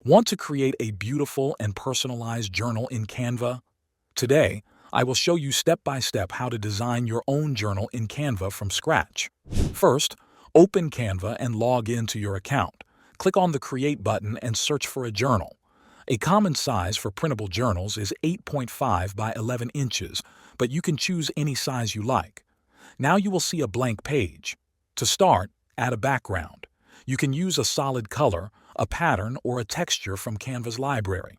Want to create a beautiful and personalized journal in Canva? Today, I will show you step by step how to design your own journal in Canva from scratch. First, open Canva and log into your account. Click on the Create button and search for a journal. A common size for printable journals is 8.5 by 11 inches, but you can choose any size you like. Now you will see a blank page. To start, add a background. You can use a solid color, a pattern, or a texture from Canva's library.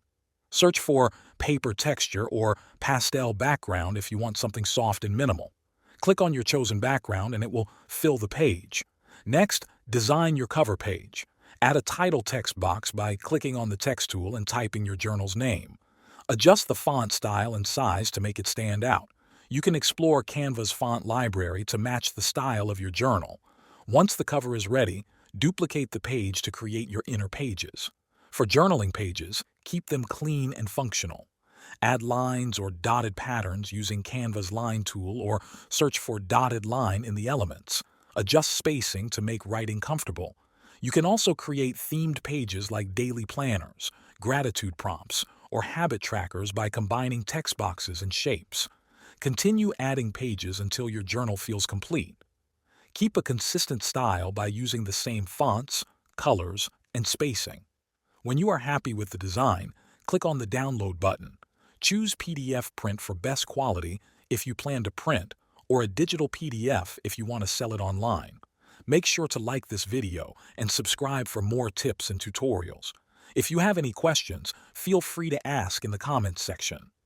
Search for paper texture or pastel background if you want something soft and minimal. Click on your chosen background and it will fill the page. Next, design your cover page. Add a title text box by clicking on the text tool and typing your journal's name. Adjust the font style and size to make it stand out. You can explore Canva's font library to match the style of your journal. Once the cover is ready, duplicate the page to create your inner pages. For journaling pages, keep them clean and functional. Add lines or dotted patterns using Canva's line tool or search for dotted line in the elements. Adjust spacing to make writing comfortable. You can also create themed pages like daily planners, gratitude prompts, or habit trackers by combining text boxes and shapes. Continue adding pages until your journal feels complete. Keep a consistent style by using the same fonts, colors, and spacing. When you are happy with the design, click on the Download button. Choose PDF print for best quality if you plan to print, or a digital PDF if you want to sell it online. Make sure to like this video and subscribe for more tips and tutorials. If you have any questions, feel free to ask in the comments section.